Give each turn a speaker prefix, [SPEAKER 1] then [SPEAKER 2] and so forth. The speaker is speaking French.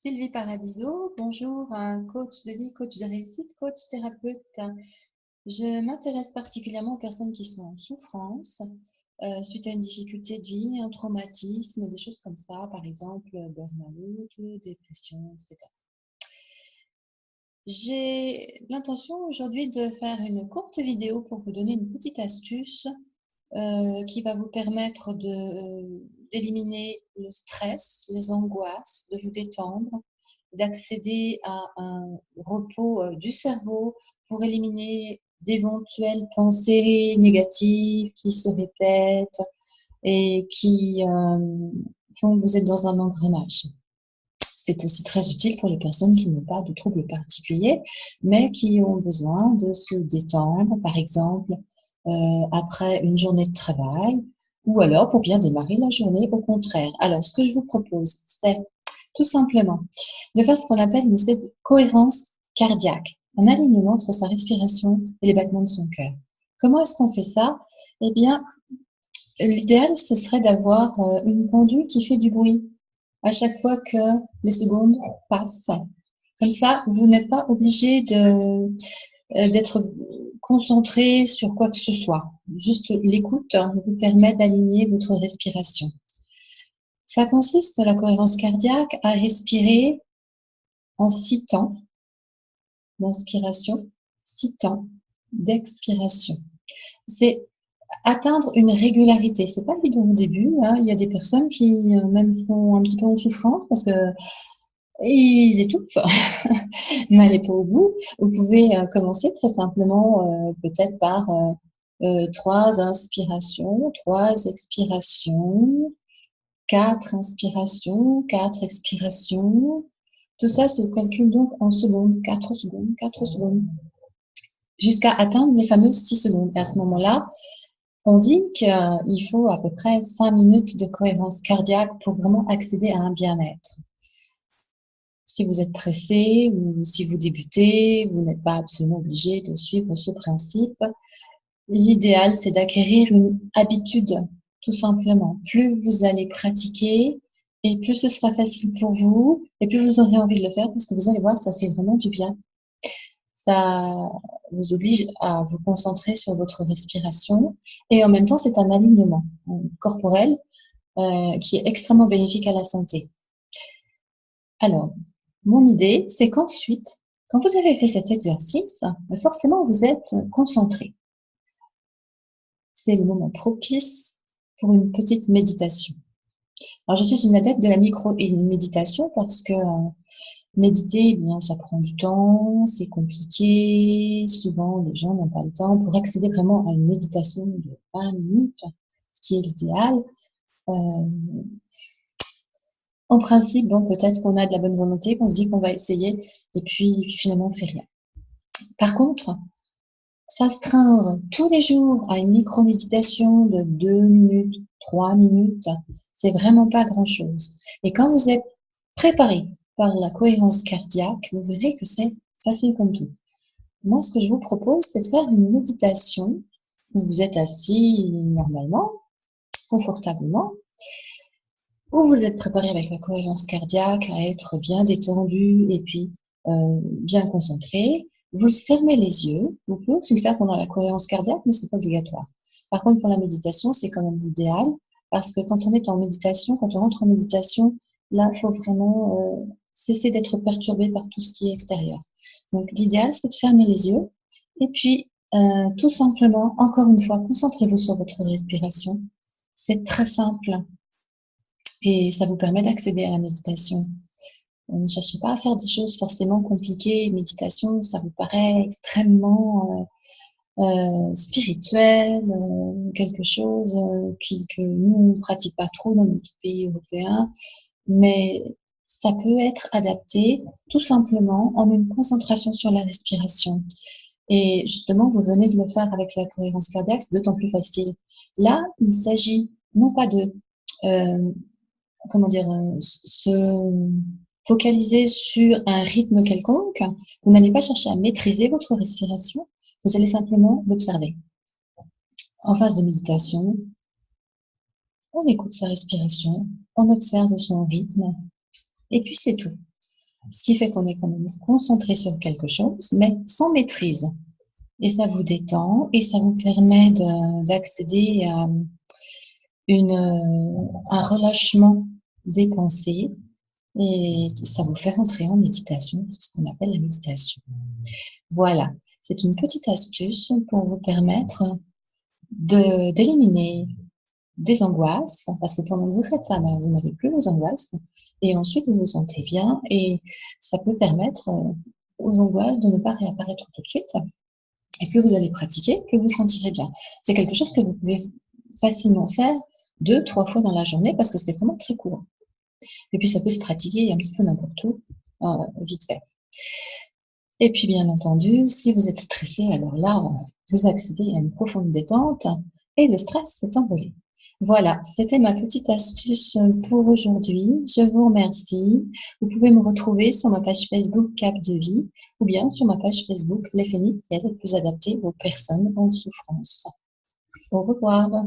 [SPEAKER 1] Sylvie Paradiso, bonjour, coach de vie, coach de réussite, coach thérapeute. Je m'intéresse particulièrement aux personnes qui sont en souffrance suite à une difficulté de vie, un traumatisme, des choses comme ça, par exemple burn-out, dépression, etc. J'ai l'intention aujourd'hui de faire une courte vidéo pour vous donner une petite astuce qui va vous permettre d'éliminer le stress, les angoisses, de vous détendre, d'accéder à un repos du cerveau pour éliminer d'éventuelles pensées négatives qui se répètent et qui font que vous êtes dans un engrenage. C'est aussi très utile pour les personnes qui n'ont pas de troubles particuliers, mais qui ont besoin de se détendre, par exemple, après une journée de travail, ou alors pour bien démarrer la journée, au contraire. Alors, ce que je vous propose, c'est tout simplement de faire ce qu'on appelle une espèce de cohérence cardiaque, un alignement entre sa respiration et les battements de son cœur. Comment est-ce qu'on fait ça? Eh bien, l'idéal, ce serait d'avoir une pendule qui fait du bruit à chaque fois que les secondes passent. Comme ça, vous n'êtes pas obligé d'être concentré sur quoi que ce soit. Juste l'écoute vous permet d'aligner votre respiration. Ça consiste, la cohérence cardiaque, à respirer en 6 temps d'inspiration, 6 temps d'expiration. C'est atteindre une régularité. C'est pas évident au début, hein. Il y a des personnes qui même sont un petit peu en souffrance parce que ils étouffent. N'allez pas au bout. Vous pouvez commencer très simplement, peut-être par 3 inspirations, 3 expirations, 4 inspirations, 4 expirations. Tout ça se calcule donc en secondes, 4 secondes, 4 secondes, jusqu'à atteindre les fameuses 6 secondes. Et à ce moment-là, on dit qu'il faut à peu près 5 minutes de cohérence cardiaque pour vraiment accéder à un bien-être. Si vous êtes pressé ou si vous débutez, vous n'êtes pas absolument obligé de suivre ce principe. L'idéal, c'est d'acquérir une habitude, tout simplement. Plus vous allez pratiquer et plus ce sera facile pour vous et plus vous aurez envie de le faire parce que vous allez voir, ça fait vraiment du bien. Ça vous oblige à vous concentrer sur votre respiration et en même temps, c'est un alignement corporel qui est extrêmement bénéfique à la santé. Alors, mon idée, c'est qu'ensuite, quand vous avez fait cet exercice, forcément, vous êtes concentré. C'est le moment propice pour une petite méditation. Alors, je suis une adepte de la micro-méditation parce que méditer, eh bien, ça prend du temps, c'est compliqué. Souvent, les gens n'ont pas le temps. Pour accéder vraiment à une méditation de 20 minutes, ce qui est l'idéal, en principe, bon, peut-être qu'on a de la bonne volonté, qu'on se dit qu'on va essayer, et puis finalement, on fait rien. Par contre, s'astreindre tous les jours à une micro-méditation de 2 minutes, 3 minutes, c'est vraiment pas grand-chose. Et quand vous êtes préparé par la cohérence cardiaque, vous verrez que c'est facile comme tout. Moi, ce que je vous propose, c'est de faire une méditation où vous êtes assis normalement, confortablement, où vous êtes préparé avec la cohérence cardiaque à être bien détendu et puis bien concentré. Vous fermez les yeux. Vous pouvez aussi le faire pendant la cohérence cardiaque, mais c'est pas obligatoire. Par contre, pour la méditation, c'est quand même l'idéal parce que quand on est en méditation, quand on rentre en méditation, là, il faut vraiment cesser d'être perturbé par tout ce qui est extérieur. Donc, l'idéal, c'est de fermer les yeux et puis tout simplement, encore une fois, concentrez-vous sur votre respiration. C'est très simple et ça vous permet d'accéder à la méditation. Ne cherchez pas à faire des choses forcément compliquées. Méditation, ça vous paraît extrêmement spirituel, quelque chose que nous, on ne pratique pas trop dans notre pays européen, mais ça peut être adapté tout simplement en une concentration sur la respiration. Et justement, vous venez de le faire avec la cohérence cardiaque, c'est d'autant plus facile. Là, il s'agit non pas de euh, comment dire, se focaliser sur un rythme quelconque. Vous n'allez pas chercher à maîtriser votre respiration, vous allez simplement l'observer. En phase de méditation, on écoute sa respiration, on observe son rythme, et puis c'est tout. Ce qui fait qu'on est quand même concentré sur quelque chose, mais sans maîtrise. Et ça vous détend et ça vous permet d'accéder à un relâchement des pensées et ça vous fait rentrer en méditation, c'est ce qu'on appelle la méditation. Voilà, c'est une petite astuce pour vous permettre d'éliminer des angoisses, parce que pendant que vous faites ça, ben, vous n'avez plus vos angoisses, et ensuite vous vous sentez bien, et ça peut permettre aux angoisses de ne pas réapparaître tout de suite. Et plus vous allez pratiquer, plus vous sentirez bien. C'est quelque chose que vous pouvez facilement faire 2, 3 fois dans la journée, parce que c'est vraiment très courant. Et puis ça peut se pratiquer un petit peu n'importe où, vite fait. Et puis bien entendu, si vous êtes stressé, alors là, vous accédez à une profonde détente et le stress s'est envolé. Voilà, c'était ma petite astuce pour aujourd'hui. Je vous remercie. Vous pouvez me retrouver sur ma page Facebook Cap de Vie ou bien sur ma page Facebook Les Phénix, qui est plus adaptée aux personnes en souffrance. Au revoir.